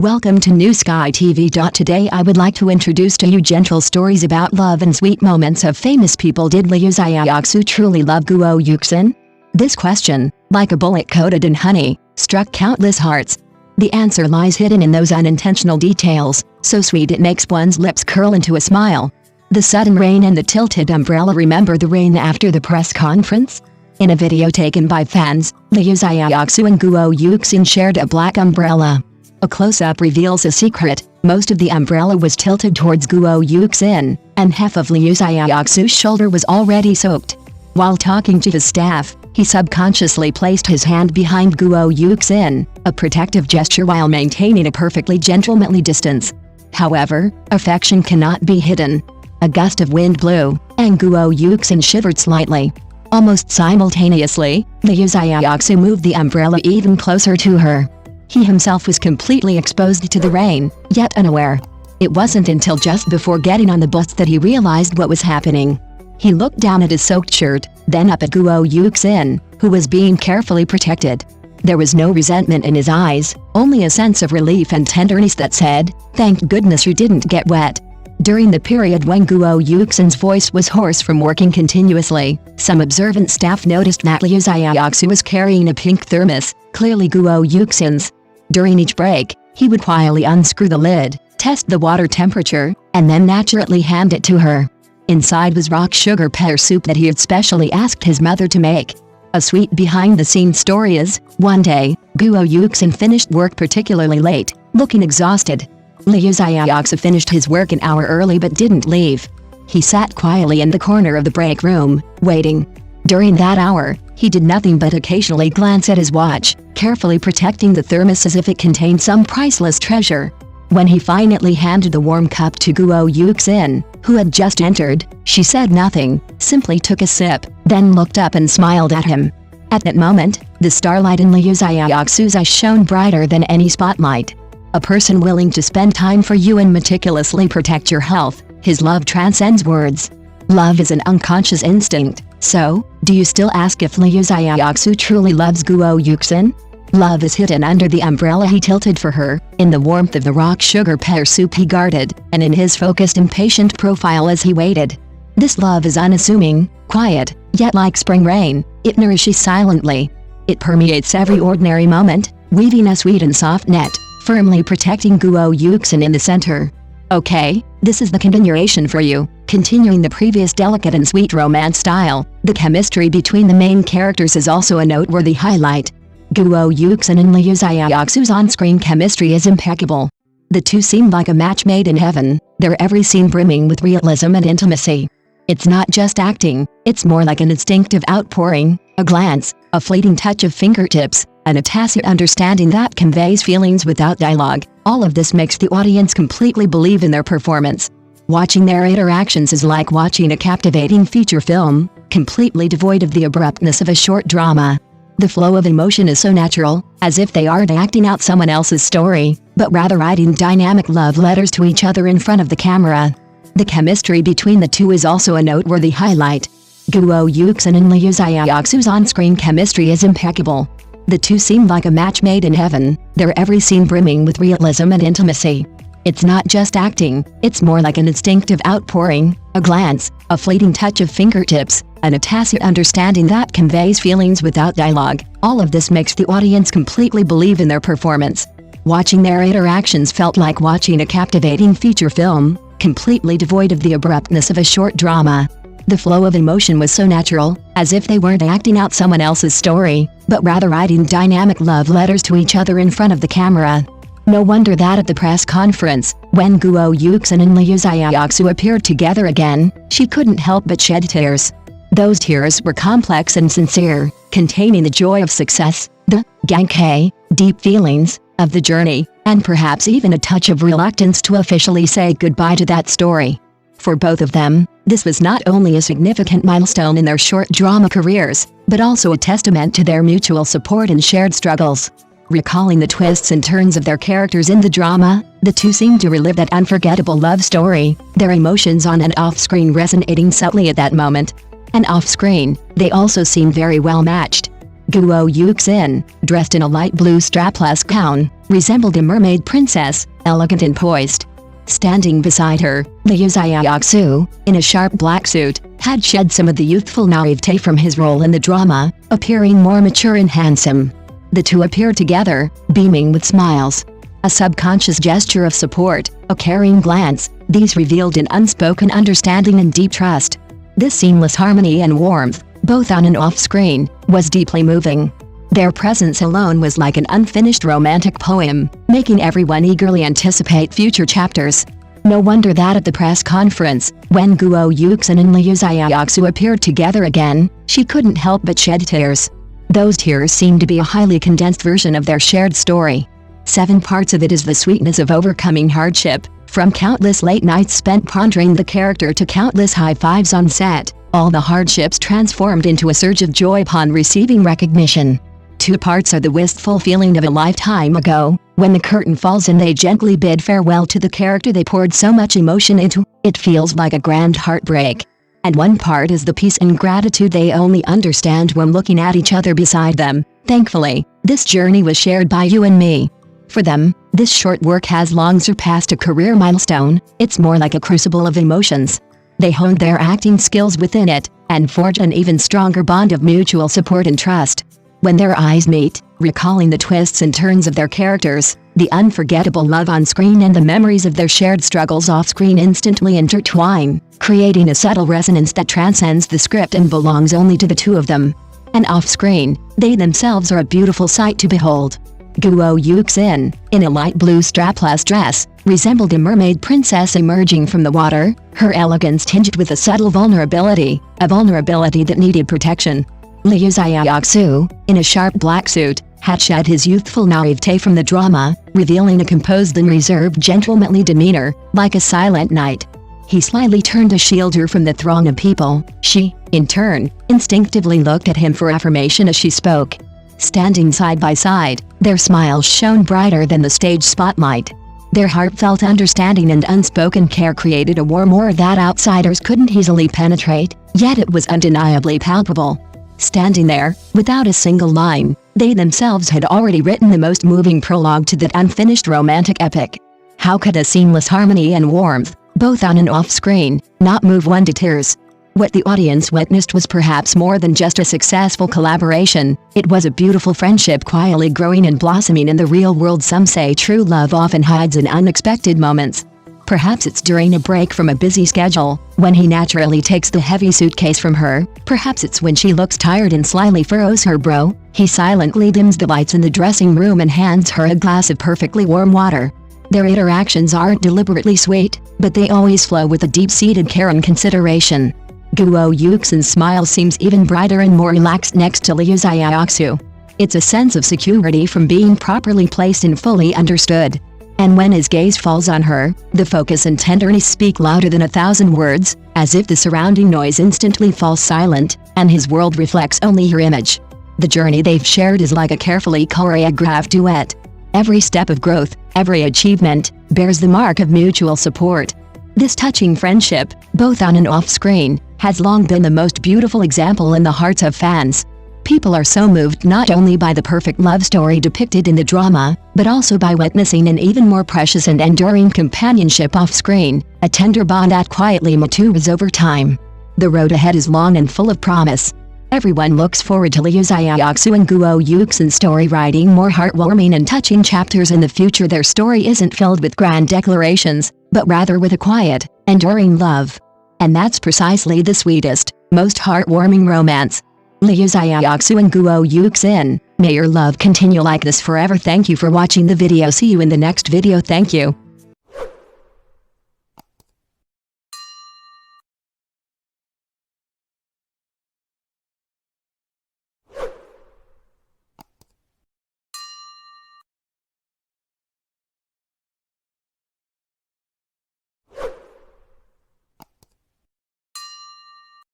Welcome to New Sky TV. Today I would like to introduce to you gentle stories about love and sweet moments of famous people. Did Liu Xiaoxu truly love Guo Yuxin? This question, like a bullet coated in honey, struck countless hearts. The answer lies hidden in those unintentional details, so sweet it makes one's lips curl into a smile. The sudden rain and the tilted umbrella. Remember the rain after the press conference? In a video taken by fans, Liu Xiaoxu and Guo Yuxin shared a black umbrella. A close-up reveals a secret. Most of the umbrella was tilted towards Guo Yuxin, and half of Liu Xiaoxu's shoulder was already soaked. While talking to his staff, he subconsciously placed his hand behind Guo Yuxin, a protective gesture while maintaining a perfectly gentlemanly distance. However, affection cannot be hidden. A gust of wind blew, and Guo Yuxin shivered slightly. Almost simultaneously, Liu Xiaoxu moved the umbrella even closer to her. He himself was completely exposed to the rain, yet unaware. It wasn't until just before getting on the bus that he realized what was happening. He looked down at his soaked shirt, then up at Guo Yuxin, who was being carefully protected. There was no resentment in his eyes, only a sense of relief and tenderness that said, "Thank goodness you didn't get wet." During the period when Guo Yuxin's voice was hoarse from working continuously, some observant staff noticed that Liu Xiaoxu was carrying a pink thermos, clearly Guo Yuxin's. During each break, he would quietly unscrew the lid, test the water temperature, and then naturally hand it to her. Inside was rock sugar pear soup that he had specially asked his mother to make. A sweet behind-the-scenes story is, one day, Guo Yuxin finished work particularly late, looking exhausted. Liu Xiaoxu finished his work an hour early but didn't leave. He sat quietly in the corner of the break room, waiting. During that hour, he did nothing but occasionally glance at his watch, carefully protecting the thermos as if it contained some priceless treasure. When he finally handed the warm cup to Guo Yuxin, who had just entered, she said nothing, simply took a sip, then looked up and smiled at him. At that moment, the starlight in Liu Xiaoxu's eyes shone brighter than any spotlight. A person willing to spend time for you and meticulously protect your health, his love transcends words. Love is an unconscious instinct, so, do you still ask if Liu Xiaoxu truly loves Guo Yuxin? Love is hidden under the umbrella he tilted for her, in the warmth of the rock sugar pear soup he guarded, and in his focused impatient profile as he waited. This love is unassuming, quiet, yet like spring rain, it nourishes silently. It permeates every ordinary moment, weaving a sweet and soft net, firmly protecting Guo Yuxin in the center. Okay, this is the continuation for you, continuing the previous delicate and sweet romance style. The chemistry between the main characters is also a noteworthy highlight. Guo Yuxin and Liu Xiaoxu's on-screen chemistry is impeccable. The two seem like a match made in heaven, their every scene brimming with realism and intimacy. It's not just acting, it's more like an instinctive outpouring, a glance, a fleeting touch of fingertips, and a tacit understanding that conveys feelings without dialogue. All of this makes the audience completely believe in their performance. Watching their interactions is like watching a captivating feature film, completely devoid of the abruptness of a short drama. The flow of emotion is so natural, as if they aren't acting out someone else's story, but rather writing dynamic love letters to each other in front of the camera. The chemistry between the two is also a noteworthy highlight. Guo Yuxin and Liu Xiaoxu's on-screen chemistry is impeccable. The two seem like a match made in heaven, their every scene brimming with realism and intimacy. It's not just acting, it's more like an instinctive outpouring, a glance, a fleeting touch of fingertips, and a tacit understanding that conveys feelings without dialogue. All of this makes the audience completely believe in their performance. Watching their interactions felt like watching a captivating feature film, completely devoid of the abruptness of a short drama. The flow of emotion was so natural, as if they weren't acting out someone else's story, but rather writing dynamic love letters to each other in front of the camera. No wonder that at the press conference, when Guo Yuxin and Liu Xiaoxu appeared together again, she couldn't help but shed tears. Those tears were complex and sincere, containing the joy of success, the gankei, deep feelings, of the journey, and perhaps even a touch of reluctance to officially say goodbye to that story. For both of them, this was not only a significant milestone in their short drama careers, but also a testament to their mutual support and shared struggles. Recalling the twists and turns of their characters in the drama, the two seemed to relive that unforgettable love story, their emotions on and off-screen resonating subtly at that moment. And off-screen, they also seemed very well matched. Guo Yuxin, dressed in a light blue strapless gown, resembled a mermaid princess, elegant and poised. Standing beside her, Liu Xiaoxu, in a sharp black suit, had shed some of the youthful naivete from his role in the drama, appearing more mature and handsome. The two appeared together, beaming with smiles. A subconscious gesture of support, a caring glance, these revealed an unspoken understanding and deep trust. This seamless harmony and warmth, both on and off screen, was deeply moving. Their presence alone was like an unfinished romantic poem, making everyone eagerly anticipate future chapters. No wonder that at the press conference, when Guo Yuxin and Liu Xiaoxu appeared together again, she couldn't help but shed tears. Those tears seemed to be a highly condensed version of their shared story. 7 parts of it is the sweetness of overcoming hardship, from countless late nights spent pondering the character to countless high fives on set, all the hardships transformed into a surge of joy upon receiving recognition. 2 parts are the wistful feeling of a lifetime ago, when the curtain falls and they gently bid farewell to the character they poured so much emotion into. It feels like a grand heartbreak. And 1 part is the peace and gratitude they only understand when looking at each other beside them. Thankfully, this journey was shared by you and me. For them, this short work has long surpassed a career milestone. It's more like a crucible of emotions. They honed their acting skills within it, and forged an even stronger bond of mutual support and trust. When their eyes meet, recalling the twists and turns of their characters, the unforgettable love on screen and the memories of their shared struggles off screen instantly intertwine, creating a subtle resonance that transcends the script and belongs only to the two of them. And off screen, they themselves are a beautiful sight to behold. Guo Yuxin, in a light blue strapless dress, resembled a mermaid princess emerging from the water, her elegance tinged with a subtle vulnerability, a vulnerability that needed protection. Liu Xiaoxu, in a sharp black suit, had shed his youthful naivete from the drama, revealing a composed and reserved gentlemanly demeanor, like a silent knight. He slyly turned to shield her from the throng of people. She, in turn, instinctively looked at him for affirmation as she spoke. Standing side by side, their smiles shone brighter than the stage spotlight. Their heartfelt understanding and unspoken care created a warm aura that outsiders couldn't easily penetrate, yet it was undeniably palpable. Standing there, without a single line, they themselves had already written the most moving prologue to that unfinished romantic epic. How could a seamless harmony and warmth, both on and off screen, not move one to tears? What the audience witnessed was perhaps more than just a successful collaboration. It was a beautiful friendship quietly growing and blossoming in the real world. Some say true love often hides in unexpected moments. Perhaps it's during a break from a busy schedule, when he naturally takes the heavy suitcase from her. Perhaps it's when she looks tired and slyly furrows her brow. He silently dims the lights in the dressing room and hands her a glass of perfectly warm water. Their interactions aren't deliberately sweet, but they always flow with a deep-seated care and consideration. Guo Yuxin's smile seems even brighter and more relaxed next to Liu Xiaoxu. It's a sense of security from being properly placed and fully understood. And when his gaze falls on her, the focus and tenderness speak louder than 1,000 words, as if the surrounding noise instantly falls silent, and his world reflects only her image. The journey they've shared is like a carefully choreographed duet. Every step of growth, every achievement, bears the mark of mutual support. This touching friendship, both on and off screen, has long been the most beautiful example in the hearts of fans. People are so moved not only by the perfect love story depicted in the drama, but also by witnessing an even more precious and enduring companionship off-screen, a tender bond that quietly matures over time. The road ahead is long and full of promise. Everyone looks forward to Liu Xiaoxu and Guo Yuxin's story writing more heartwarming and touching chapters in the future. Their story isn't filled with grand declarations, but rather with a quiet, enduring love. And that's precisely the sweetest, most heartwarming romance. Liu Xiaoxu and Guo Yuxin, may your love continue like this forever. Thank you for watching the video. See you in the next video. Thank you.